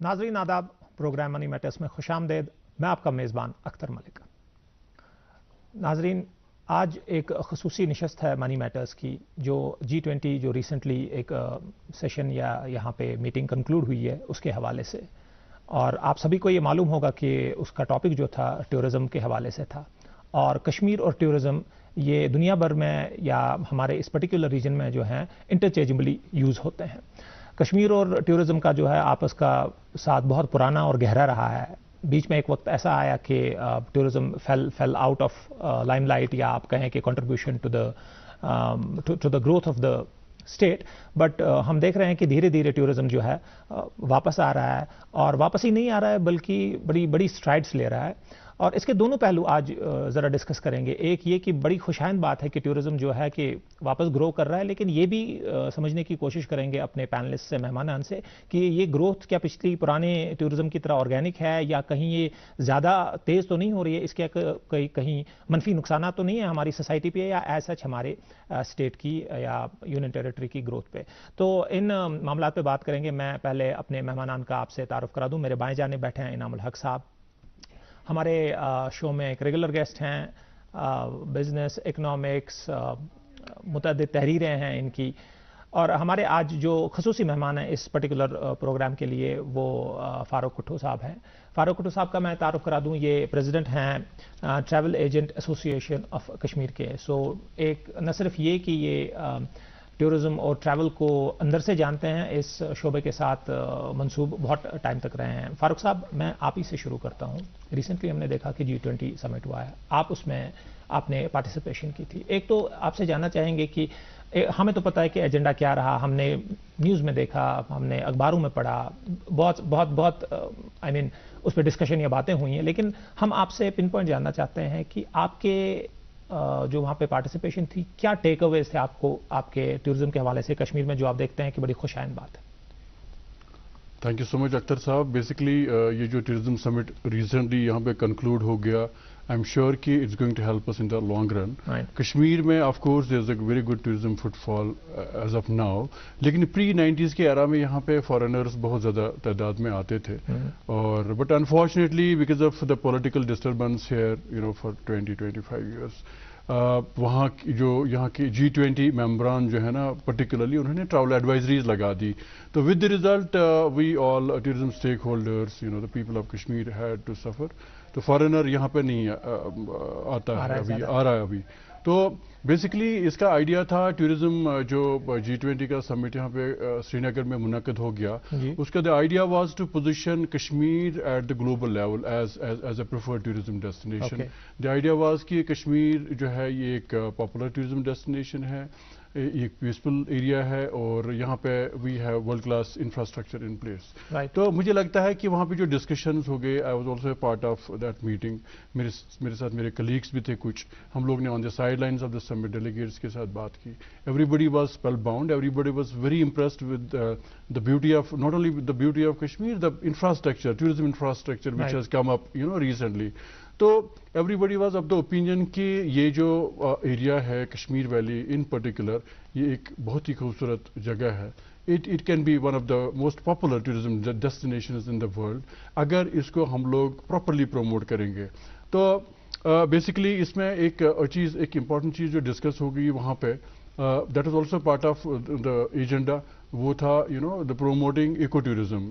ناظرین آداب، پروگرام منی میٹرز میں خوش آمدید۔ میں آپ کا میزبان اختر ملک۔ ناظرین، آج ایک خصوصی نشست ہے منی میٹرز کی، جو G20 جو ریسنٹلی ایک سیشن یا یہاں پہ میٹنگ کنکلوڈ ہوئی ہے اس کے حوالے سے، اور آپ سبھی کو یہ معلوم ہوگا کہ اس کا ٹاپک جو تھا ٹورزم کے حوالے سے تھا، اور کشمیر اور ٹورزم یہ دنیا بھر میں یا ہمارے اس پرٹیکولر ریجن میں جو ہیں انٹرچینجبلی یوز ہوتے ہیں۔ کشمیر اور ٹورزم کا جو ہے آپس کا ساتھ بہت پرانا اور گہرا رہا ہے۔ بیچ میں ایک وقت ایسا آیا کہ tourism fell out of limelight, یا آپ کہیں کہ contribution to the growth of the state, but ہم دیکھ رہے ہیں کہ دھیرے دھیرے ٹورزم جو ہے واپس آ رہا ہے، اور واپس ہی نہیں آ رہا ہے بلکہ بڑی اسٹرائڈس لے رہا ہے۔ اور اس کے دونوں پہلو آج ذرا ڈسکس کریں گے۔ ایک یہ کہ بڑی خوشائند بات ہے کہ ٹورزم جو ہے کہ واپس گرو کر رہا ہے، لیکن یہ بھی سمجھنے کی کوشش کریں گے اپنے پینلسٹ سے، مہمانان سے، کہ یہ گروتھ کیا پچھلی پرانے ٹورزم کی طرح آرگینک ہے، یا کہیں یہ زیادہ تیز تو نہیں ہو رہی ہے، اس کے کہیں منفی نقصانات تو نہیں ہیں ہماری سوسائٹی پہ یا ایز سچ ہمارے اسٹیٹ کی یا یونین ٹیریٹری کی گروتھ پہ۔ تو ان معاملات پہ بات کریں گے۔ میں پہلے اپنے مہمانان کا آپ سے تعارف کرا دوں۔ میرے بائیں جانب بیٹھے ہیں انعام الحق صاحب، ہمارے شو میں ایک ریگولر گیسٹ ہیں، بزنس، اکنامکس، متعدد تحریریں ہیں ان کی، اور ہمارے آج جو خصوصی مہمان ہیں اس پرٹیکولر پروگرام کے لیے وہ فاروق کٹھو صاحب ہیں۔ فاروق کٹھو صاحب کا میں تعارف کرا دوں، یہ پریزیڈنٹ ہیں ٹریول ایجنٹ ایسوسی ایشن آف کشمیر کے۔ سو ایک نہ صرف یہ کہ یہ ٹورزم اور ٹریول کو اندر سے جانتے ہیں، اس شعبے کے ساتھ منسوب بہت ٹائم تک رہے ہیں۔ فاروق صاحب، میں آپ ہی سے شروع کرتا ہوں۔ ریسنٹلی ہم نے دیکھا کہ G20 سمٹ ہوا ہے، اس میں آپ نے پارٹیسپیشن کی تھی۔ ایک تو آپ سے جاننا چاہیں گے کہ ہمیں تو پتہ ہے کہ ایجنڈا کیا رہا، ہم نے نیوز میں دیکھا، ہم نے اخباروں میں پڑھا، بہت اس پہ ڈسکشن یا باتیں ہوئی ہیں، لیکن ہم آپ سے پن پوائنٹ جاننا چاہتے ہیں کہ آپ کے جو وہاں پہ پارٹیسپیشن تھی، کیا ٹیک اویز تھے آپ کو آپ کے ٹورزم کے حوالے سے کشمیر میں، جو آپ دیکھتے ہیں کہ بڑی خوشائند بات ہے؟ تھینک یو سو مچ اختر صاحب۔ بیسکلی یہ جو ٹورزم سمٹ ریسنٹلی یہاں پہ کنکلوڈ ہو گیا، آئی ایم شیور کہ it's going to help us in the long run. Kashmir میں of course there is a very good tourism footfall as of now, لیکن پری-90s کے ایرا میں یہاں پہ فارینرز بہت زیادہ تعداد میں آتے تھے، اور but unfortunately because of the political disturbance here for 20-25 years, وہاں یہاں کے G20 ممبران جو ہے نا پرٹیکولرلی انہوں نے ٹریول ایڈوائزریز لگا دی، تو with the result we all tourism stakeholders the people of Kashmir had to suffer. تو فارینر یہاں پہ نہیں آتا ہے ابھی، آ رہا ہے ابھی۔ تو بیسکلی اس کا آئیڈیا تھا ٹورزم جو G20 کا سمٹ یہاں پہ سری نگر میں منعقد ہو گیا، اس کا the idea was to position Kashmir at the global level as a preferred tourism destination. The idea was کہ کشمیر جو ہے یہ ایک پاپولر ٹورزم ڈیسٹینیشن ہے، ایک پیسفل ایریا ہے، اور یہاں پہ we have world class infrastructure in place. تو مجھے لگتا ہے کہ وہاں پہ جو ڈسکشنز ہو گئے، I was also a part of that meeting, میرے ساتھ میرے کلیگس بھی تھے کچھ، ہم لوگ نے on the sidelines of the summit delegates کے ساتھ بات کی۔ Everybody was spellbound, everybody was very impressed with the beauty of not only the beauty of Kashmir, the infrastructure, tourism infrastructure which has come up recently. تو everybody was of the opinion کہ یہ جو area ہے Kashmir valley in particular, یہ ایک بہت ہی خوبصورت جگہ ہے۔ It can be one of the most popular tourism destinations in the world اگر اس کو ہم لوگ پراپرلی پروموٹ کریں گے۔ تو بیسکلی اس میں ایک امپورٹنٹ چیز جو ڈسکس ہو گئی وہاں پہ، that is also part of the agenda, وہ تھا the promoting eco tourism.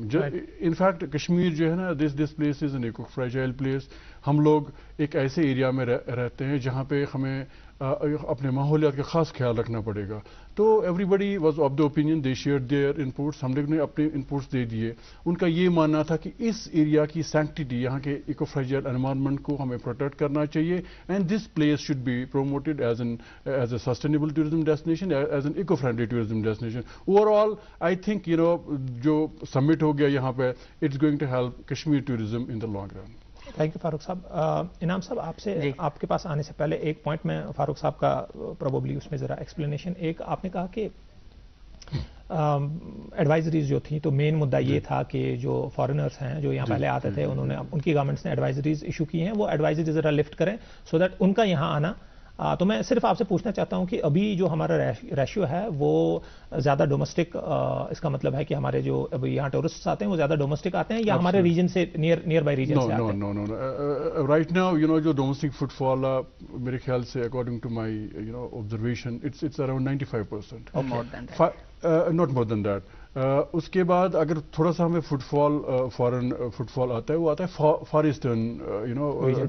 In fact Kashmir جو ہے نا، this place is an eco fragile place. ہم لوگ ایک ایسے ایریا میں رہتے ہیں جہاں پہ ہمیں اپنے ماحولیات کا خاص خیال رکھنا پڑے گا۔ تو everybody was of the opinion, they share their inputs, ہم لوگ نے اپنے انپوٹس دے دیے۔ ان کا یہ ماننا تھا کہ اس ایریا کی سینکٹیٹی، یہاں کے ایکو فریجائل انوائرمنٹ کو ہمیں پروٹیکٹ کرنا چاہیے، and this place should be promoted as a sustainable tourism destination, as an eco friendly tourism destination. Overall I think جو سمٹ ہو گیا یہاں پہ، it's going to help Kashmir tourism in the long run. Thank you Farooq صاحب۔ انعام صاحب، آپ سے آپ کے پاس آنے سے پہلے ایک پوائنٹ میں فاروق صاحب کا پروبیبلی اس میں ذرا ایکسپلینیشن، ایک آپ نے کہا کہ ایڈوائزریز جو تھیں، تو مین مدعا یہ تھا کہ جو فارینرز ہیں جو یہاں پہلے آتے تھے، انہوں نے ان کی گورنمنٹس نے ایڈوائزریز ایشو کی ہیں، وہ ایڈوائزریز ذرا لفٹ کریں سو دیٹ ان کا یہاں آنا تو میں صرف آپ سے پوچھنا چاہتا ہوں کہ ابھی جو ہمارا ریشیو ہے وہ زیادہ ڈومیسٹک، اس کا مطلب ہے کہ ہمارے جو ابھی یہاں ٹورسٹ آتے ہیں وہ زیادہ ڈومیسٹک آتے ہیں یا ہمارے ریجن سے نیئر بائی ریجن سے آتے ہیں؟ No. Right now, جو ڈومیسٹک فٹ فال میرے خیال سے according to my observation it's around 95%. Not more than that. اس کے بعد اگر تھوڑا سا ہمیں فارن فٹ فال آتا ہے وہ آتا ہے فار ایسٹرن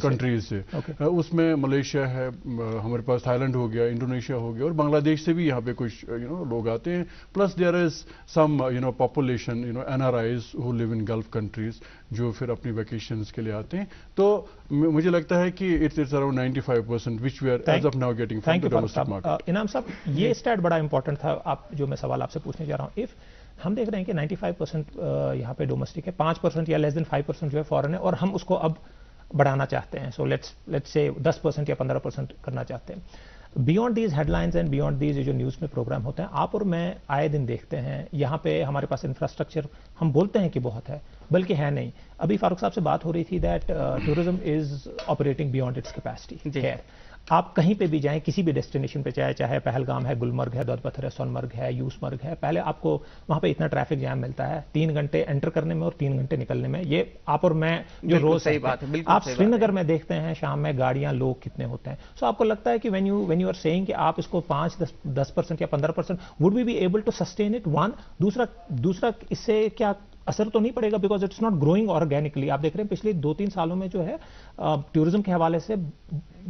کنٹریز سے. اس میں ملیشیا ہے ہمارے پاس، تھائی لینڈ ہو گیا، انڈونیشیا ہو گیا، اور بنگلہ دیش سے بھی یہاں پہ کچھ لوگ آتے ہیں. Plus there is some population NRIs who live in golf countries جو پھر اپنی ویکیشنز کے لیے آتے ہیں. تو مجھے لگتا ہے کہ it's around 95% which we are as of now getting from the domestic market. انعام صاحب یہ اسٹیٹ بڑا امپورٹنٹ تھا، آپ جو میں سوال آپ سے پوچھنے جا رہا ہوں. ہم دیکھ رہے ہیں کہ 95% یہاں پہ ڈومیسٹک ہے، 5% یا لیس دین 5% جو ہے فارن ہے، اور ہم اس کو اب بڑھانا چاہتے ہیں. سو لیٹس سے 10% یا 15% کرنا چاہتے ہیں. Beyond these headlines and beyond these جو نیوز میں پروگرام ہوتے ہیں، آپ اور میں آئے دن دیکھتے ہیں یہاں پہ ہمارے پاس انفراسٹرکچر ہم بولتے ہیں کہ بہت ہے، بلکہ ہے نہیں. ابھی فاروق صاحب سے بات ہو رہی تھی that tourism is operating beyond its capacity. آپ کہیں پہ بھی جائیں، کسی بھی ڈیسٹینیشن پہ چاہے پہلگام ہے، گلمرگ ہے، دود پتھر ہے، سون مرگ ہے، یوس مرگ ہے، پہلے آپ کو وہاں پہ اتنا ٹریفک جام ملتا ہے 3 گھنٹے انٹر کرنے میں اور 3 گھنٹے نکلنے میں. یہ آپ اور میں جو روز صحیح بات ہے، آپ سری نگر میں دیکھتے ہیں شام میں گاڑیاں لوگ کتنے ہوتے ہیں. سو آپ کو لگتا ہے کہ وین یو آر سیئنگ کہ آپ اس کو 5-10% یا 15% would we be able to sustain it? One دوسرا اس سے کیا اثر تو نہیں پڑے گا because it's not growing organically. آپ دیکھ رہے ہیں پچھلے 2-3 سالوں میں جو ہے ٹورزم کے حوالے سے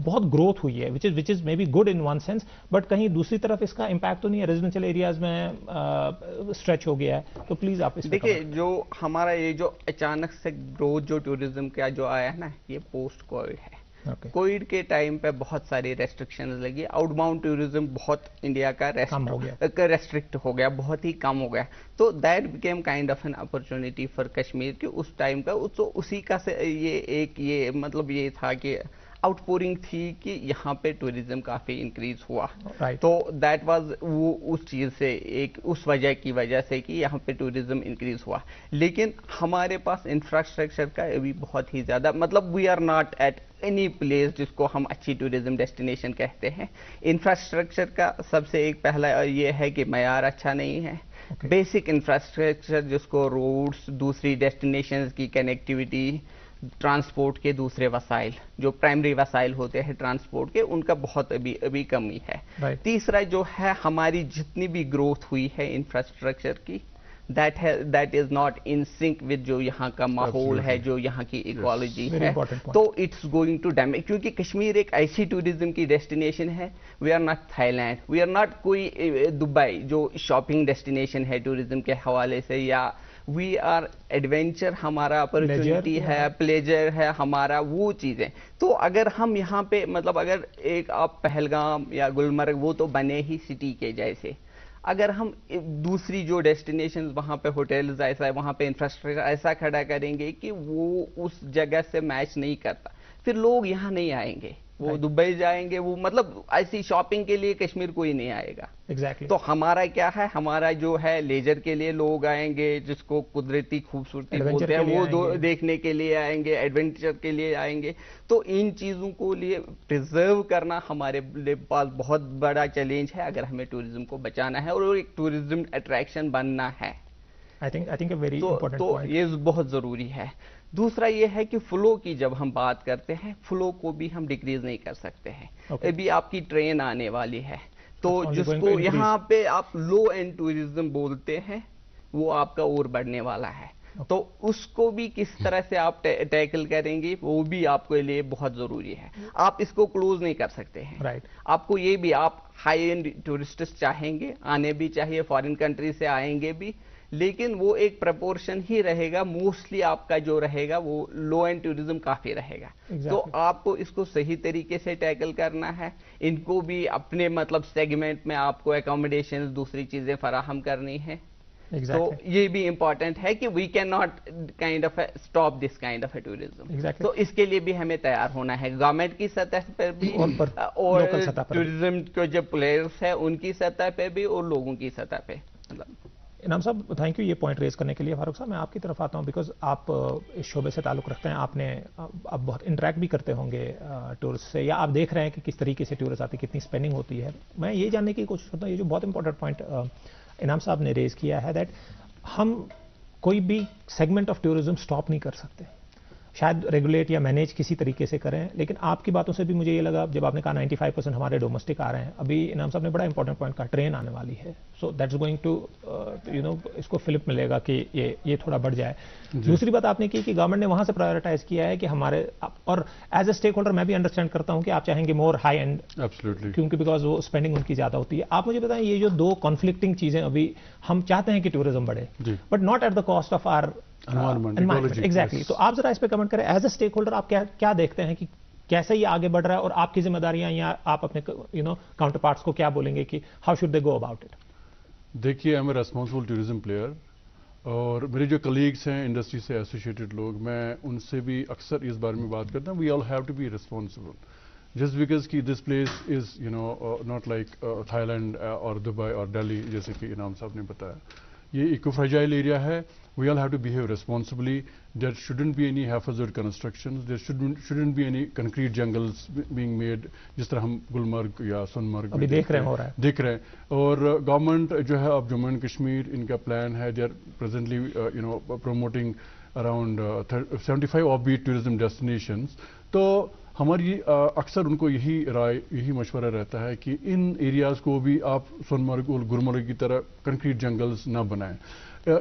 بہت گروتھ ہوئی ہے which is may be good in one sense, but کہیں دوسری طرف اس کا امپیکٹ تو نہیں ہے، ریزیڈینشیل ایریاز میں اسٹریچ ہو گیا ہے. تو پلیز آپ اس دیکھیے جو ہمارا یہ جو اچانک سے گروتھ جو ٹورزم کا جو آیا ہے نا، یہ پوسٹ کووڈ ہے. کووڈ کے ٹائم پہ بہت ساری ریسٹرکشنز لگی، آؤٹ باؤنڈ ٹورزم بہت انڈیا کا ریسٹرکٹ ہو گیا، بہت ہی کم ہو گیا. تو that became kind of N opportunity for Kashmir کہ اس ٹائم کا تو اسی کا یہ مطلب یہ تھا کہ آؤٹ پورنگ تھی کہ یہاں پہ ٹورزم کافی انکریز ہوا. تو دیٹ واز وہ اس چیز سے اس وجہ کی وجہ سے کہ یہاں پہ ٹورزم انکریز ہوا. لیکن ہمارے پاس انفراسٹرکچر کا ابھی بہت ہی زیادہ مطلب we are not at any place جس کو ہم اچھی ٹورزم ڈیسٹینیشن کہتے ہیں. انفراسٹرکچر کا سب سے ایک پہلا یہ ہے کہ معیار اچھا نہیں ہے. بیسک انفراسٹرکچر جس کو روڈس، دوسری ڈیسٹینیشنز کی کنیکٹیوٹی، ٹرانسپورٹ کے دوسرے وسائل جو پرائمری وسائل ہوتے ہیں ٹرانسپورٹ کے، ان کا بہت ابھی کمی ہے. تیسرا جو ہے ہماری جتنی بھی گروتھ ہوئی ہے انفراسٹرکچر کی، that is not in sync with جو یہاں کا ماحول ہے، جو یہاں کی ایکالوجی ہے. تو اٹس گوئنگ ٹو ڈیمیج، کیونکہ کشمیر ایک ایسی ٹورزم کی ڈیسٹینیشن ہے. We are not Thailand, we are not کوئی دبئی جو شاپنگ ڈیسٹینیشن ہے ٹورزم کے حوالے سے، یا وی آر ایڈونچر ہمارا اپرچونٹی ہے، پلیجر ہے ہمارا، وہ چیزیں. تو اگر ہم یہاں پہ مطلب اگر ایک آپ پہلگام یا گلمرگ وہ تو بنے ہی سٹی کے جیسے، اگر ہم دوسری جو ڈیسٹینیشنز وہاں پہ ہوٹلز ایسا ہے، وہاں پہ انفراسٹرکچر ایسا کھڑا کریں گے کہ وہ اس جگہ سے میچ نہیں کرتا، پھر لوگ یہاں نہیں آئیں گے، وہ دبئی جائیں گے، وہ مطلب ایسی شاپنگ کے لیے کشمیر کوئی نہیں آئے گا. تو ہمارا کیا ہے، ہمارا جو ہے لیجر کے لیے لوگ آئیں گے، جس کو قدرتی خوبصورتی بولتے ہیں، وہ دیکھنے کے لیے آئیں گے، ایڈونچر کے لیے آئیں گے. تو ان چیزوں کو لیے پریزرو کرنا ہمارے پاس بہت بڑا چیلنج ہے اگر ہمیں ٹورزم کو بچانا ہے اور ایک ٹورزم اٹریکشن بننا ہے. تو یہ بہت ضروری ہے. دوسرا یہ ہے کہ فلو کی جب ہم بات کرتے ہیں، فلو کو بھی ہم ڈیکریز نہیں کر سکتے ہیں. ابھی آپ کی ٹرین آنے والی ہے، تو جس کو یہاں پہ آپ لو اینڈ ٹورزم بولتے ہیں وہ آپ کا اور بڑھنے والا ہے. تو اس کو بھی کس طرح سے آپ ٹیکل کریں گے وہ بھی آپ کے لیے بہت ضروری ہے. آپ اس کو کلوز نہیں کر سکتے ہیں. آپ کو یہ بھی آپ ہائی اینڈ ٹورسٹس چاہیں گے، آنے بھی چاہیے، فارن کنٹری سے آئیں گے بھی، لیکن وہ ایک پرپورشن ہی رہے گا. موسٹلی آپ کا جو رہے گا وہ لو اینڈ ٹورزم کافی رہے گا. تو آپ کو اس کو صحیح طریقے سے ٹیکل کرنا ہے. ان کو بھی اپنے مطلب سیگمنٹ میں آپ کو اکوموڈیشن دوسری چیزیں فراہم کرنی ہے. تو یہ بھی امپورٹنٹ ہے کہ we can not kind of stop this kind of a tourism. تو اس کے لیے بھی ہمیں تیار ہونا ہے، گورنمنٹ کی سطح پر بھی اور ٹورزم کے جو پلیئرس ہیں ان کی سطح پہ بھی اور لوگوں کی سطح پہ. انعام صاحب تھینک یو یہ پوائنٹ ریز کرنے کے لیے. فاروق صاحب میں آپ کی طرف آتا ہوں بیکاز آپ اس شعبے سے تعلق رکھتے ہیں, آپ نے اب بہت انٹریکٹ بھی کرتے ہوں گے ٹورسٹ سے, یا آپ دیکھ رہے ہیں کہ کس طریقے سے ٹورسٹ آتے ہیں, کتنی اسپینڈنگ ہوتی ہے. میں یہ جاننے کی کوشش کرتا ہوں, یہ جو بہت امپورٹنٹ پوائنٹ انعام صاحب نے ریز کیا ہے دیٹ ہم کوئی بھی سیگمنٹ آف ٹورزم اسٹاپ نہیں کر سکتے, شاید ریگولیٹ یا مینیج کسی طریقے سے کریں. لیکن آپ کی باتوں سے بھی مجھے یہ لگا جب آپ نے کہا 95% ہمارے ڈومیسٹک آ رہے ہیں, ابھی انعام صاحب نے بڑا امپورٹنٹ پوائنٹ کہا, ٹرین آنے والی ہے, سو دیٹس گوئنگ ٹو اس کو فلپ ملے گا کہ یہ تھوڑا بڑھ جائے. دوسری بات آپ نے کی کہ گورنمنٹ نے وہاں سے پرائیورٹائز کیا ہے کہ ہمارے, اور ایز اے اسٹیک ہولڈر میں بھی انڈرسٹینڈ کرتا ہوں کہ آپ چاہیں گے مور ہائی اینڈ, کیونکہ بیکاز وہ اسپینڈنگ ان کی زیادہ ہوتی ہے. آپ مجھے بتائیں یہ جو دو کانفلکٹنگ چیزیں, ابھی ہم چاہتے ہیں کہ ٹورزم بڑھے but not at the cost of our exactly, تو آپ ذرا اس پہ کمنٹ کریں. ایز اے اسٹیک ہولڈر آپ کیا دیکھتے ہیں کہ کیسے یہ آگے بڑھ رہا ہے, اور آپ کی ذمہ داریاں, یا آپ اپنے کاؤنٹر پارٹس کو کیا بولیں گے کہ how should they go about it? دیکھیے I am a responsible tourism player, اور میرے جو کلیگس ہیں انڈسٹری سے ایسوسیٹڈ لوگ, میں ان سے بھی اکثر اس بارے میں بات کرتا ہوں. We all have to be responsible just because کہ this place is not like Thailand اور دبئی اور دہلی جیسے کہ انعام صاحب نے بتایا. یہ ایکو فریجائل ایریا ہے. We all have to behave responsibly. There shouldn't be any haphazard constructions. There shouldn't be any concrete jungles being made. جس طرح ہم گلمرگ یا سونمرگ ابھی دیکھ رہے ہیں, دیکھ رہے ہیں. اور گورنمنٹ جو ہے اب جموں اینڈ کشمیر, ان کا پلان ہے, they are presently promoting around 75 offbeat tourism destinations. تو ہماری اکثر ان کو یہی رائے, یہی مشورہ رہتا ہے کہ ان ایریاز کو بھی آپ سونمرگ اور گلمرگ کی طرح کنکریٹ جنگلز نہ بنائیں.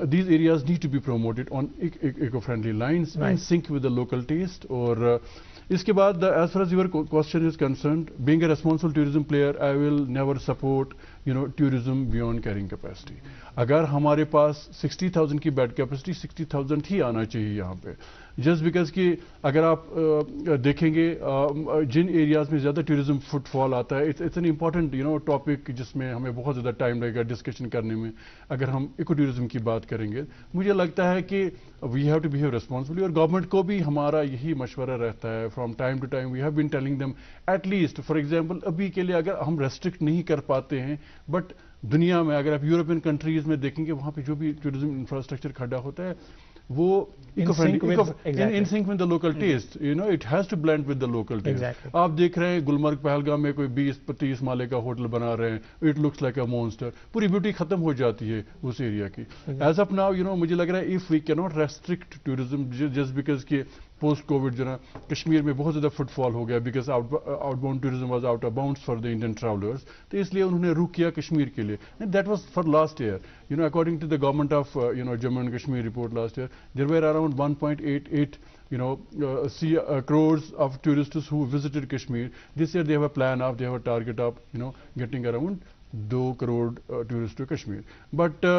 These areas need to be promoted on eco-friendly lines in sync with the local taste. اور اس کے بعد as far as your question is concerned, being a responsible tourism player, I will never support tourism beyond carrying capacity. اگر ہمارے پاس 60,000 کی bed capacity 60,000 ہی آنا چاہیے یہاں پہ, جسٹ بیکاز کہ اگر آپ دیکھیں گے جن ایریاز میں زیادہ ٹورزم فٹ فال آتا ہے, اٹس این امپورٹنٹ ٹاپک جس میں ہمیں بہت زیادہ ٹائم لگے گا ڈسکشن کرنے میں. اگر ہم ایکو ٹورزم کی بات کریں گے, مجھے لگتا ہے کہ we have to behave responsibly, اور گورنمنٹ کو بھی ہمارا یہی مشورہ رہتا ہے from time to time. We have been telling them at least, for example ابھی کے لیے اگر ہم ریسٹرکٹ نہیں کر پاتے ہیں, بٹ دنیا میں اگر آپ یورپین کنٹریز میں دیکھیں گے, وہاں پہ جو بھی ٹورزم انفراسٹرکچر کھڑا ہوتا ہے وہ in sync with the local taste. It has to blend with the local taste. آپ دیکھ رہے ہیں گلمرگ پہلگام میں کوئی 20-25 مالے کا ہوٹل بنا رہے ہیں, it looks like a monster, پوری بیوٹی ختم ہو جاتی ہے اس ایریا کی. ایز آف ناؤ مجھے لگ رہا ہے if we cannot restrict tourism just because کہ پوسٹ کووڈ جو نا کشمیر میں بہت زیادہ فٹ فال ہو گیا, because out bound tourism was out of bounds for the Indian travellers, تو اس لیے انہوں نے رک کیا کشمیر کے لیے. That was for last year. According to the government of Jammu and Kashmir report last year, there were around 1.88 crores of tourists who visited Kashmir. This year they have a plan of, they have a target of getting around 2 crore tourists to Kashmir. But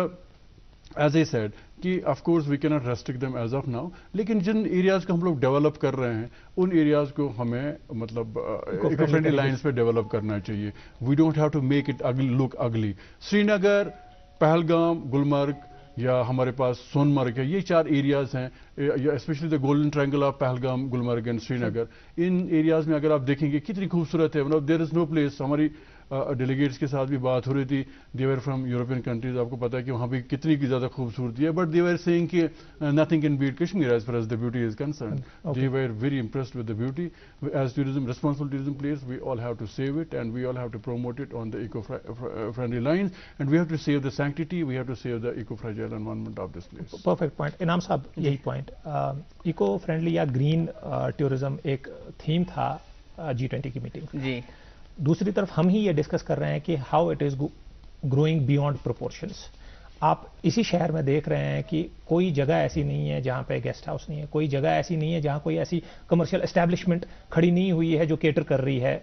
as I said کہ of course we cannot restrict them as of now, لیکن جن areas کو ہم لوگ develop کر رہے ہیں ان areas کو ہمیں مطلب ایکو فرینڈلی لائنس پہ ڈیولپ کرنا چاہیے. We don't have to make it look ugly. سری نگر, پہلگام, گلمرگ یا ہمارے پاس سونمرگ ہے, یہ 4 ایریاز ہیں, especially the golden triangle of Pahalgam, Gulmarg and Srinagar. ان ایریاز میں اگر آپ دیکھیں گے کتنی خوبصورت ہے. دیر از نو پلیس. ہماری ڈیلیگیٹس کے ساتھ بھی بات ہو رہی تھی, دے ور فرام یورپین کنٹریز, آپ کو پتا ہے کہ وہاں پہ کتنی کی زیادہ خوبصورتی ہے, بٹ دے ور سیئنگ کہ nothing can beat Kashmir as far as the beauty is concerned. They were very impressed with the beauty. As tourism responsible tourism players, we all have to save it and we all have to promote it on the eco friendly lines, and we have to save the sanctity, we have to save the eco fragile environment of this place. Perfect point انعام صاحب, یہی point eco friendly یا green tourism ایک theme تھا G20 کی meeting. جی. دوسری طرف ہم ہی یہ ڈسکس کر رہے ہیں کہ how it is growing beyond proportions. آپ اسی شہر میں دیکھ رہے ہیں کہ کوئی جگہ ایسی نہیں ہے جہاں پہ گیسٹ ہاؤس نہیں ہے, کوئی جگہ ایسی نہیں ہے جہاں کوئی ایسی کمرشل اسٹیبلشمنٹ کھڑی نہیں ہوئی ہے جو کیٹر کر رہی ہے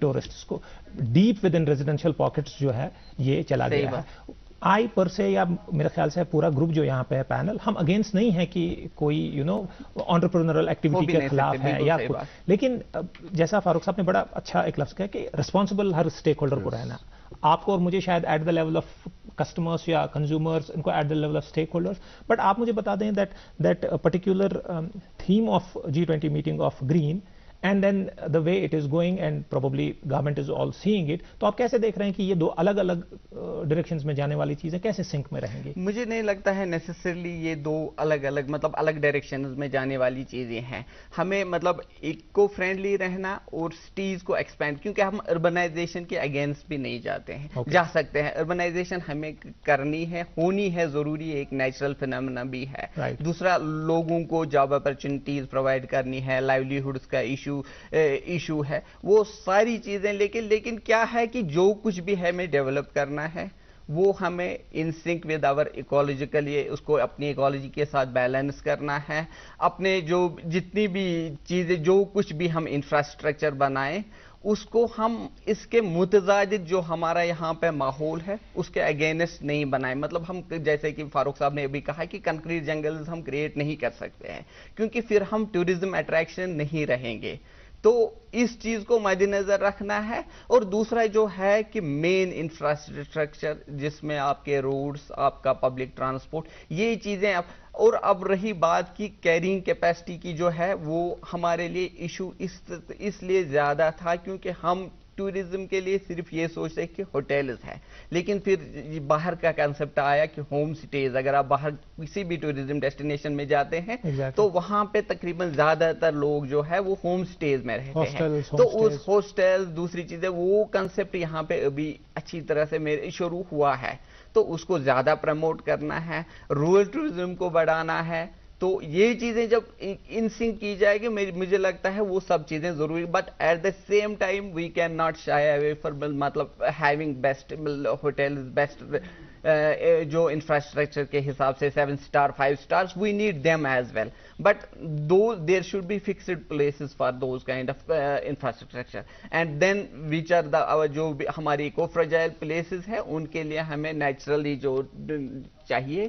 ٹورسٹس کو. Deep with in residential pockets جو ہے یہ چلا گیا ہے. آئی پر سے یا میرے خیال سے پورا گروپ جو یہاں پہ ہے پینل, ہم اگینسٹ نہیں ہے کہ کوئی انٹرپرینورل ایکٹیویٹی کے خلاف ہے یا لیکن جیسا فاروق صاحب نے بڑا اچھا ایک لفظ کہا کہ ریسپانسبل ہر اسٹیک ہولڈر کو رہنا, آپ کو اور مجھے شاید at the level of customers یا کنزیومرس, ان کو at the level of stakeholders. But آپ مجھے بتا دیں that particular theme of G20 meeting of green and then the way it is going and probably government is all seeing it, تو آپ کیسے دیکھ رہے ہیں کہ یہ دو الگ الگ ڈائریکشنز میں جانے والی چیزیں کیسے سنک میں رہیں گی؟ مجھے نہیں لگتا ہے نیسسرلی یہ دو الگ الگ مطلب الگ ڈائریکشنز میں جانے والی چیزیں ہیں. ہمیں مطلب ایکو فرینڈلی رہنا اور سٹیز کو ایکسپینڈ, کیونکہ ہم اربنائزیشن کے اگینسٹ بھی نہیں جاتے ہیں, جا سکتے ہیں. اربنائزیشن ہمیں کرنی ہے, ہونی ہے, ضروری ہے, ایک نیچرل فینامنا بھی ہے. دوسرا لوگوں کو جاب اپرچونٹیز پرووائڈ کرنی ہے, لائیولیہڈس کا ایشو ہے, وہ ساری چیزیں. لیکن کیا ہے کہ جو کچھ بھی ہے ہمیں ڈیولپ کرنا ہے وہ ہمیں ان سنک ود آور ایکولوجیکلی, اس کو اپنی ایکولوجی کے ساتھ بیلنس کرنا ہے. اپنے جو جتنی بھی چیزیں جو کچھ بھی ہم انفراسٹرکچر بنائیں اس کو ہم اس کے متضاد جو ہمارا یہاں پہ ماحول ہے اس کے اگینسٹ نہیں بنائیں. مطلب ہم جیسے کہ فاروق صاحب نے ابھی کہا کہ کنکریٹ جنگلز ہم کریٹ نہیں کر سکتے ہیں کیونکہ پھر ہم ٹورزم اٹریکشن نہیں رہیں گے. تو اس چیز کو مد نظر رکھنا ہے. اور دوسرا جو ہے کہ مین انفراسٹرکچر جس میں آپ کے روڈز, آپ کا پبلک ٹرانسپورٹ, یہ چیزیں. اور اب رہی بات کی کیرنگ کیپیسٹی کی جو ہے, وہ ہمارے لیے ایشو اس لیے زیادہ تھا کیونکہ ہم ٹورزم کے لیے صرف یہ سوچتے کہ ہوٹلز ہیں, لیکن پھر باہر کا کنسپٹ آیا کہ ہوم سٹیز. اگر آپ باہر کسی بھی ٹورزم ڈیسٹینیشن میں جاتے ہیں تو وہاں پہ تقریباً زیادہ تر لوگ جو ہے وہ ہوم سٹیز میں رہتے ہیں. تو اس ہاسٹل دوسری چیزیں, وہ کنسپٹ یہاں پہ ابھی اچھی طرح سے شروع ہوا ہے, تو اس کو زیادہ پروموٹ کرنا ہے, رورل ٹورزم کو بڑھانا ہے. تو یہ چیزیں جب ان سنک کی جائے گی مجھے لگتا ہے وہ سب چیزیں ضروری. But at the same time we can not shy away for مطلب ہیونگ بیسٹ ہوٹلز, بیسٹ جو انفراسٹرکچر کے حساب سے 7 star 5 stars, we need them as well. But there should be fixed places for those kind of infrastructure. And then which are the جو ہماری eco fragile places ہیں ان کے لیے ہمیں نیچرلی جو چاہیے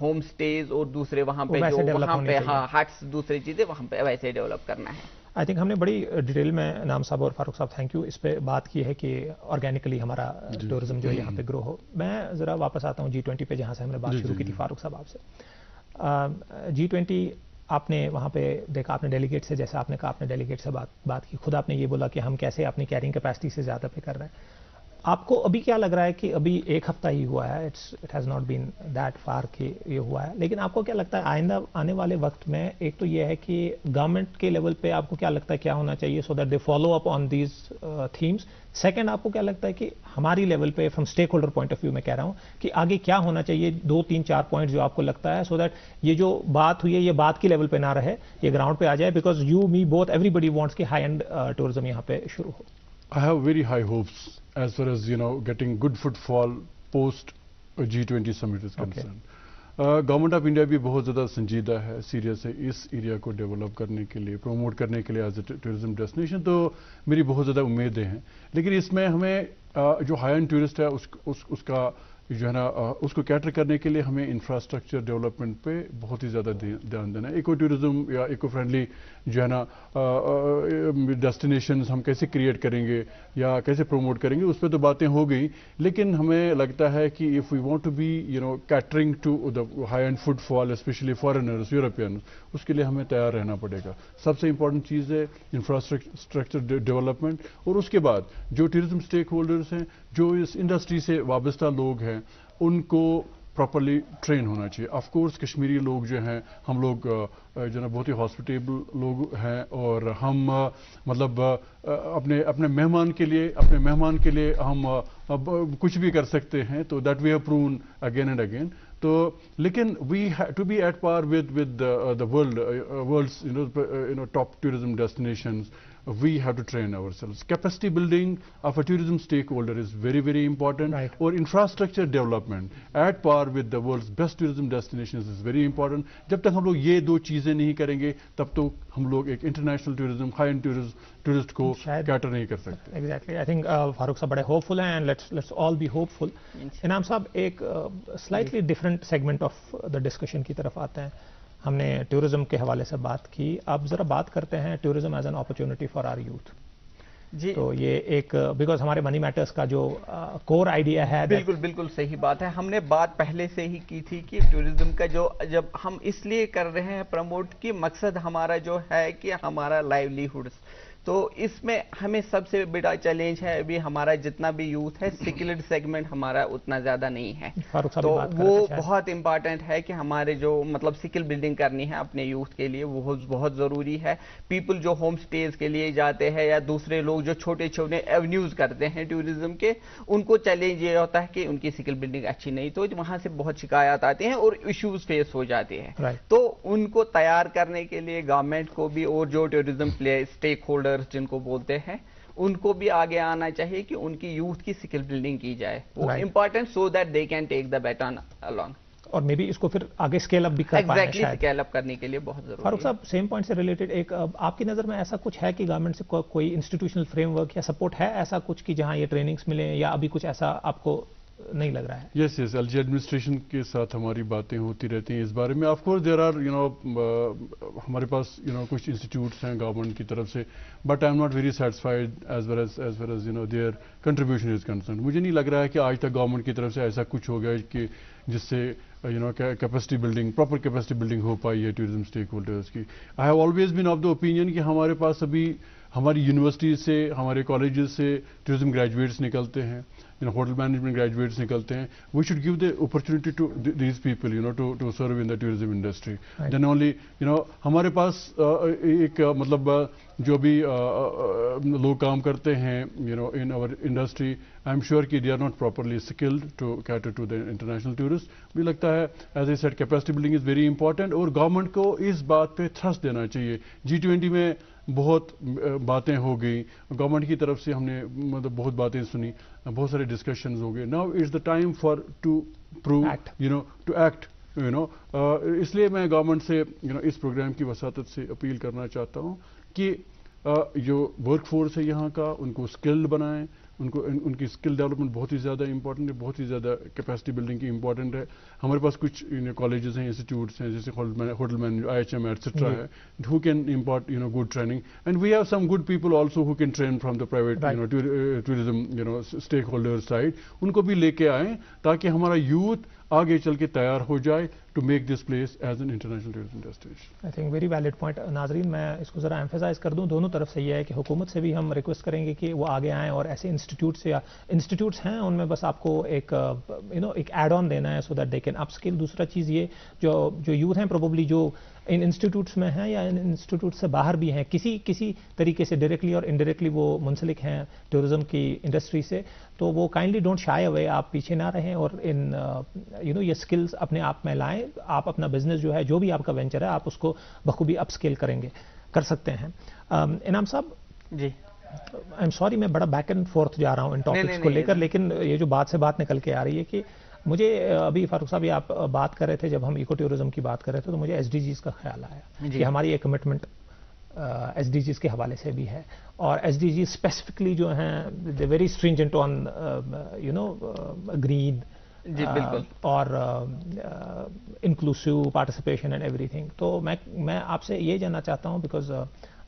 ہوم سٹیز اور دوسرے وہاں پہ جو وہاں پہ ہٹس, دوسری چیزیں وہاں پہ ویسے ڈیولپ کرنا ہے. آئی تھنک ہم نے بڑی ڈیٹیل میں انعام صاحب اور فاروق صاحب تھینک یو اس پہ بات کی ہے کہ آرگینکلی ہمارا ٹورزم جو ہے یہاں پہ گرو ہو. میں ذرا واپس آتا ہوں G20 پہ جہاں سے ہم نے بات شروع کی تھی فاروق صاحب آپ سے. G20 آپ نے وہاں پہ دیکھا, آپ نے ڈیلیگیٹ سے, جیسا آپ نے کہا آپ نے ڈیلیگیٹ سے بات کی, خود آپ نے یہ بولا کہ ہم کیسے اپنی کیرنگ کیپیسٹی سے زیادہ پہ کر رہے ہیں. آپ کو ابھی کیا لگ رہا ہے کہ ابھی ایک ہفتہ ہی ہوا ہے, it has not been that for کہ یہ ہوا ہے, لیکن آپ کو کیا لگتا ہے آئندہ آنے والے وقت میں, ایک تو یہ ہے کہ گورنمنٹ کے لیول پہ آپ کو کیا لگتا ہے کیا ہونا چاہیے so that they follow up on these themes. Second, آپ کو کیا لگتا ہے کہ ہماری لیول پہ from stakeholder point of view میں کہہ رہا ہوں کہ آگے کیا ہونا چاہیے, 2 3 4 پوائنٹ جو آپ کو لگتا ہے سو دیٹ یہ جو بات ہوئی ہے یہ بات کی لیول پہ نہ رہے, یہ گراؤنڈ پہ آ جائے, because you me both everybody wants کہ ہائی اینڈ ٹورزم یہاں پہ شروع ہو. I have very high hopes as far as getting good footfall post G20 summit is concerned. Government of India بھی بہت زیادہ سنجیدہ ہے, سیریس ہے اس ایریا کو ڈیولپ کرنے کے لیے, پروموٹ کرنے کے لیے ایز اے ٹورزم ڈیسٹینیشن. تو میری بہت زیادہ امیدیں ہیں, لیکن اس میں ہمیں جو ہائی اینڈ ٹورسٹ ہے اس کا جو ہے نا اس کو کیٹر کرنے کے لیے ہمیں انفراسٹرکچر ڈیولپمنٹ پہ بہت ہی زیادہ دھیان دینا ہے. ایکو ٹورزم یا ایکو فرینڈلی جو ہے نا ڈیسٹینیشنز ہم کیسے کریٹ کریں گے یا کیسے پروموٹ کریں گے, اس پہ تو باتیں ہو گئی, لیکن ہمیں لگتا ہے کہ if we want to be catering to the high end footfall especially foreigners, Europeans, اس کے لیے ہمیں تیار رہنا پڑے گا. سب سے امپورٹنٹ چیز ہے انفراسٹرکچر ڈیولپمنٹ, اور اس کے بعد جو ٹورزم اسٹیک ہولڈرز ہیں, جو اس انڈسٹری سے وابستہ لوگ ہیں, ان کو پراپرلی ٹرین ہونا چاہیے. آف کورس کشمیری لوگ جو ہیں, ہم لوگ جو ہے بہت ہی ہاسپٹیبل لوگ ہیں, اور ہم مطلب اپنے مہمان کے لیے ہم کچھ بھی کر سکتے ہیں, تو that we have proven again and again. تو لیکن we to be at par with the world's top tourism destinations, we have to train ourselves. Capacity building of a tourism stakeholder is very, very important. Right. Or infrastructure development at par with the world's best tourism destinations is very important. جب تک ہم لوگ یہ 2 چیزیں نہیں کریں گے تب تو ہم لوگ ایک international tourism, high and tourist کو کیٹر نہیں کر سکتے. ایگزیکٹلی, آئی تھنک فاروق صاحب بڑے ہوپ فل ہیں, and let's all be hopeful. Inam Sahib ایک slightly different segment of the discussion کی طرف آتے ہیں. ہم نے ٹورزم کے حوالے سے بات کی, اب ذرا بات کرتے ہیں tourism as an opportunity for our youth. تو یہ ایک بیکاز ہمارے منی میٹرز کا جو کور آئیڈیا ہے. بالکل بالکل صحیح بات ہے. ہم نے بات پہلے سے ہی کی تھی کہ ٹورزم کا جو جب ہم اس لیے کر رہے ہیں پروموٹ کی مقصد ہمارا جو ہے کہ ہمارا لائیولیہڈس, تو اس میں ہمیں سب سے بڑا چیلنج ہے ابھی ہمارا جتنا بھی یوتھ ہے سکلڈ سیگمنٹ ہمارا اتنا زیادہ نہیں ہے. تو وہ بہت امپارٹنٹ ہے کہ ہمارے جو مطلب سکل بلڈنگ کرنی ہے اپنے یوتھ کے لیے وہ بہت ضروری ہے. پیپل جو ہوم سٹیز کے لیے جاتے ہیں یا دوسرے لوگ جو چھوٹے چھوٹے ایونیوز کرتے ہیں ٹورزم کے, ان کو چیلنج یہ ہوتا ہے کہ ان کی سکل بلڈنگ اچھی نہیں, تو وہاں سے بہت شکایات آتے ہیں اور ایشوز فیس ہو جاتے ہیں. تو ان کو تیار کرنے کے لیے گورنمنٹ کو بھی اور جو ٹورزم اسٹیک ہولڈر جن کو بولتے ہیں ان کو بھی آگے آنا چاہیے کہ ان کی یوتھ کی سکل بلڈنگ کی جائے. وہ important so that they can take the baton along. اور مے بی اس کو پھر آگے اسکیل اپ بھی کر پائیں. ایگزیکٹلی اسکیل اپ کرنے کے لیے بہت ضروری ہے. فاروق صاحب سیم پوائنٹ سے ریلیٹڈ ایک آپ کی نظر میں ایسا کچھ ہے کہ گورنمنٹ سے کوئی انسٹیٹیوشنل فریم ورک یا سپورٹ ہے ایسا کچھ کہ جہاں یہ ٹریننگز ملیں, یا ابھی کچھ ایسا آپ کو نہیں لگ رہا ہے؟ یس یس ایل جی ایڈمنسٹریشن کے ساتھ ہماری باتیں ہوتی رہتی ہیں اس بارے میں. آف کورس دیر آر ہمارے پاس کچھ انسٹیٹیوٹس ہیں گورنمنٹ کی طرف سے, but I am not very satisfied as well as their contribution is concerned. مجھے نہیں لگ رہا ہے کہ آج تک گورنمنٹ کی طرف سے ایسا کچھ ہو گیا کہ جس سے capacity building, proper capacity building ہو پائی ہے ٹورزم اسٹیک ہولڈرز کی. I have always been of the opinion کہ ہمارے پاس ابھی ہماری یونیورسٹیز سے, ہمارے کالجز سے ٹورزم گریجویٹس نکلتے ہیں, ہوٹل مینجمنٹ گریجویٹس نکلتے ہیں. We should give the opportunity to these people to serve in the tourism industry. Then only ہمارے پاس ایک مطلب جو بھی لوگ کام کرتے ہیں in our industry, I am sure کہ they are not properly skilled to cater to the international tourist. مجھے لگتا ہے as a set capacity building is very important, اور گورنمنٹ کو اس بات پہ تھرسٹ دینا چاہیے. G20 میں بہت باتیں ہو گئی, گورنمنٹ کی طرف سے ہم نے مطلب بہت باتیں سنی, بہت سارے ڈسکشنز ہو گئے. Now it's the time for to prove to act. اس لیے میں گورنمنٹ سے اس پروگرام کی وساطت سے اپیل کرنا چاہتا ہوں کہ جو ورک فورس ہے یہاں کا ان کو اسکلڈ بنائیں, ان کی اسکل ڈیولپمنٹ بہت ہی زیادہ امپورٹنٹ ہے, بہت ہی زیادہ کیپیسٹی بلڈنگ کی امپورٹنٹ ہے. ہمارے پاس کچھ کالجز ہیں, انسٹیٹیوٹس ہیں جیسے ہوٹل مینجمنٹ, IHM ایٹسٹرا ہے, who can impart good training, and we have some good people also who can train from the private tourism stakeholder side. ان کو بھی لے کے آئیں تاکہ ہمارا یوتھ آگے چل کے تیار ہو جائے to make this place as an international tourism destination. I think very valid point. ناظرین میں اس کو ذرا ایمفیسائز کر دوں, دونوں طرف سے یہ ہے کہ حکومت سے بھی ہم ریکویسٹ کریں گے کہ وہ آگے آئیں اور ایسے انسٹیٹیوٹس یا انسٹیٹیوٹس ہیں ان میں بس آپ کو ایک ایک ایڈ آن دینا ہے سو that they can up skill. دوسرا چیز یہ جو یوتھ ہیں پروبیبلی جو ان انسٹیٹیوٹس میں ہیں یا ان انسٹیٹیوٹ سے باہر بھی ہیں, کسی طریقے سے ڈائریکٹلی اور انڈائریکٹلی وہ منسلک ہیں ٹورزم کی انڈسٹری سے, تو وہ کائنڈلی ڈونٹ شائے اوے, آپ پیچھے نہ رہیں اور ان یہ اسکلز اپنے آپ میں لائیں. آپ اپنا بزنس جو ہے, جو بھی آپ کا وینچر ہے, آپ اس کو بخوبی اپ اسکیل کر سکتے ہیں. انعام صاحب جی, آئی ایم سوری میں بڑا بیک اینڈ فورتھ جا رہا ہوں ان ٹاپکس کو لے کر, لیکن یہ جو بات سے بات نکل کے آ رہی ہے کہ مجھے ابھی فاروق صاحب یہ آپ بات کر رہے تھے, جب ہم ایکو ٹورزم کی بات کر رہے تھے تو مجھے SDGs کا خیال آیا کہ ہماری ایک کمٹمنٹ SDGs کے حوالے سے بھی ہے, اور SDGs اسپیسیفکلی جو ہیں they very stringent on green جی بالکل, اور inclusive participation and everything. تو میں آپ سے یہ جاننا چاہتا ہوں, بیکاز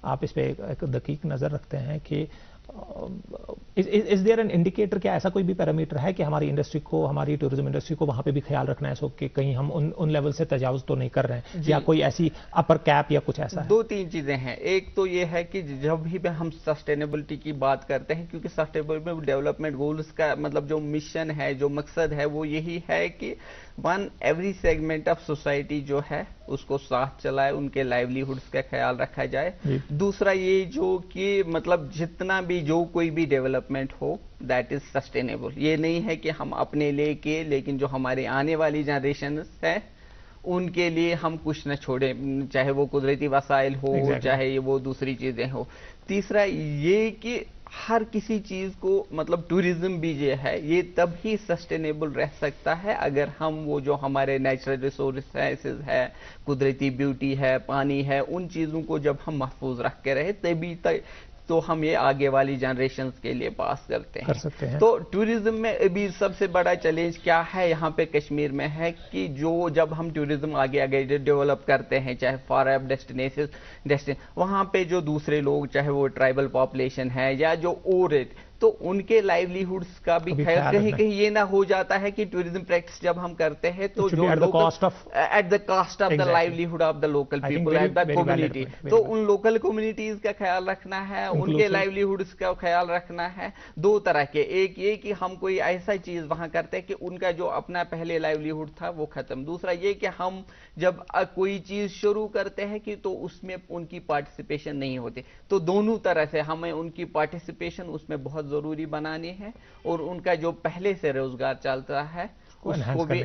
آپ اس پہ ایک دقیق نظر رکھتے ہیں, کہ از دیئر این انڈیکیٹر, کیا ایسا کوئی بھی پیرامیٹر ہے کہ ہماری انڈسٹری کو, ہماری ٹورزم انڈسٹری کو وہاں پہ بھی خیال رکھنا ہے سو کہ کہیں ہم ان لیول سے تجاوز تو نہیں کر رہے ہیں, یا کوئی ایسی اپر کیپ یا کچھ ایسا ہے؟ 2-3 چیزیں ہیں. ایک تو یہ ہے کہ جب بھی ہم سسٹینیبلٹی کی بات کرتے ہیں, کیونکہ سسٹینیبل ڈیولپمنٹ گولز کا مطلب جو مشن ہے, جو مقصد ہے, وہ یہی ہے کہ ایوری سیگمنٹ آف سوسائٹی جو ہے اس کو ساتھ چلائے, ان کے لائیولیہڈس کا خیال رکھا جائے. دوسرا یہ جو کہ مطلب جتنا بھی جو کوئی بھی development who that is sustainable. یہ نہیں ہے کہ ہم اپنے لے کے, لیکن جو ہمارے آنے والی جنریشنز ہیں ان کے لیے ہم کچھ نہ چھوڑیں, چاہے وہ قدرتی وسائل ہو, چاہے وہ دوسری چیزیں ہو. تیسرا یہ کہ ہر کسی چیز کو مطلب ٹورزم بھی جو ہے یہ تب ہی سسٹینیبل رہ سکتا ہے اگر ہم وہ جو ہمارے نیچرل ریسورسز ہے, قدرتی بیوٹی ہے, پانی ہے, ان چیزوں کو جب ہم محفوظ رکھ کے رہے تو ہم یہ آگے والی جنریشنز کے لیے پاس کرتے ہیں. کر سکتے ہیں. تو ٹورزم میں ابھی سب سے بڑا چیلنج کیا ہے یہاں پہ کشمیر میں ہے کہ جب ہم ٹورزم آگے ڈیولپ کرتے ہیں, چاہے فارغ ڈیسٹینیشن, وہاں پہ جو دوسرے لوگ, چاہے وہ ٹرائبل پاپولیشن ہے یا جو اور, تو ان کے لائیولیہڈس کا بھی کہیں کہیں یہ نہ ہو جاتا ہے کہ ٹورزم پریکٹس جب ہم کرتے ہیں تو جو at the cost of the livelihood of the local people, at the community, تو ان لوکل کمیونٹیز کا خیال رکھنا ہے, ان کے لائیولیہڈس کا خیال رکھنا ہے. دو طرح کے, ایک یہ کہ ہم کوئی ایسا چیز وہاں کرتے ہیں کہ ان کا جو اپنا پہلے لائیولیہڈ تھا وہ ختم. دوسرا یہ کہ ہم جب کوئی چیز شروع کرتے ہیں کہ تو اس میں ان کی پارٹیسپیشن نہیں ہوتی, تو دونوں طرح سے ہمیں ان کی پارٹیسپیشن اس میں بہت ضروری بنانی ہے, اور ان کا جو پہلے سے روزگار چلتا ہے اس کو بھی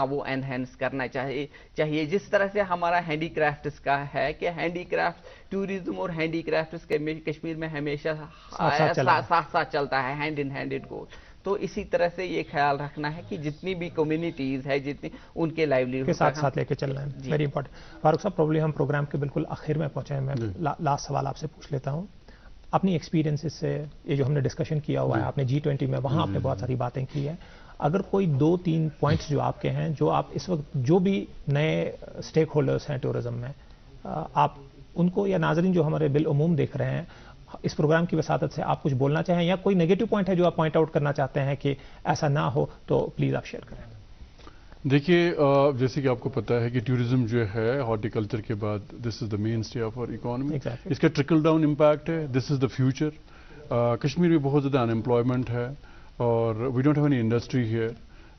وہ انہینس کرنا چاہیے. جس طرح سے ہمارا ہینڈی کرافٹس کا ہے کہ ہینڈی کرافٹ ٹوریزم اور ہینڈی کرافٹس کشمیر میں ہمیشہ ساتھ ساتھ چلتا ہے, hand in hand it goes. تو اسی طرح سے یہ خیال رکھنا ہے کہ جتنی بھی کمیونٹیز ہے, جتنی ان کے لائیولیہڈ کے ساتھ لے کے چلنا ہے. Very important. فاروق صاحب, پروبلی ہم پروگرام کے بالکل آخر میں پہنچے ہیں. میں لاسٹ سوال آپ سے پوچھ لیتا ہوں, اپنی ایکسپیرینس سے یہ جو ہم نے ڈسکشن کیا ہوا ہے, آپ نے G20 میں وہاں آپ نے بہت ساری باتیں کی ہیں, اگر کوئی 2-3 پوائنٹس جو آپ کے ہیں, جو آپ اس وقت جو بھی نئے اسٹیک ہولڈرس ہیں ٹورزم میں, آپ ان کو یا ناظرین جو ہمارے بالعموم دیکھ رہے ہیں اس پروگرام کی وساطت سے آپ کچھ بولنا چاہیں, یا کوئی نیگیٹو پوائنٹ ہے جو آپ پوائنٹ آؤٹ کرنا چاہتے ہیں کہ ایسا نہ ہو, تو پلیز آپ شیئر کریں. دیکھیے, جیسے کہ آپ کو پتا ہے کہ ٹورزم جو ہے ہارٹیکلچر کے بعد دس از دا مین اسٹے آف آور اکانومی. اس کا ٹرکل ڈاؤن امپیکٹ ہے, دس از دا فیوچر. کشمیر میں بہت زیادہ ان امپلائمنٹ ہے اور we don't have any industry here,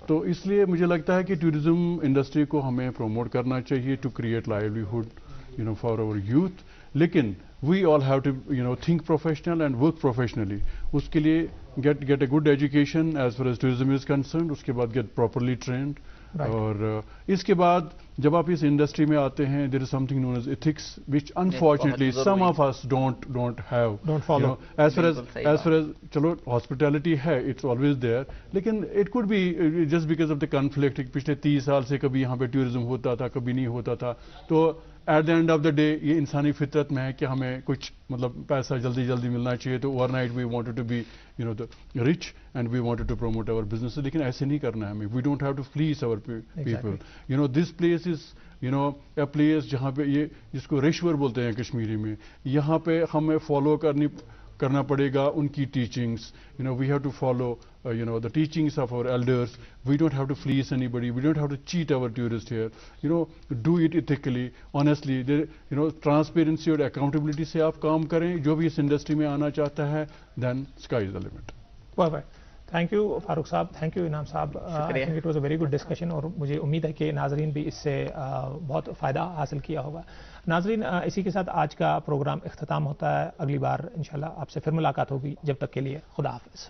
تو اس لیے مجھے لگتا ہے کہ ٹورزم انڈسٹری کو ہمیں پروموٹ کرنا چاہیے to create livelihood for our youth. لیکن we all have to think professional and work professionally. اس کے لیے get a good education as far as tourism is concerned, اس کے بعد گیٹ پراپرلی ٹرینڈ. اور اس کے بعد جب آپ اس انڈسٹری میں آتے ہیں, there is something known as ethics which unfortunately some of us don't have. As far as چلو ہاسپٹیلٹی ہے, اٹس آلویز دیئر, لیکن it could be just because of the conflict. پچھلے 30 سال سے کبھی یہاں پہ ٹورزم ہوتا تھا, کبھی نہیں ہوتا تھا. تو at the end of the day یہ انسانی فطرت میں ہے کہ ہمیں کچھ پیسہ جلدی ملنا چاہیے, تو overnight we wanted to be rich and we wanted to promote our business. لیکن ایسے نہیں کرنا ہے ہمیں. We don't have to fleece our people. This place is a place جہاں پہ یہ جس کو ریشور بولتے ہیں کشمیری میں, یہاں پہ ہمیں فالو کرنا پڑے گا ان کی teachings. We have to follow the teachings of our elders. We don't have to fleece anybody. We don't have to cheat our tourists here. Do it ethically, honestly. Transparency اور accountability سے آپ کام کریں. جو بھی اس انڈسٹری میں آنا چاہتا ہے, then sky is the limit. Perfect. Thank you Farooq Sahib, thank you Inam Sahib. I think it was a very good discussion, اور مجھے امید ہے کہ ناظرین بھی اس سے بہت فائدہ حاصل کیا ہوگا. ناظرین, اسی کے ساتھ آج کا پروگرام اختتام ہوتا ہے. اگلی بار انشاءاللہ آپ سے پھر ملاقات ہوگی. جب تک کے لیے خدا حافظ.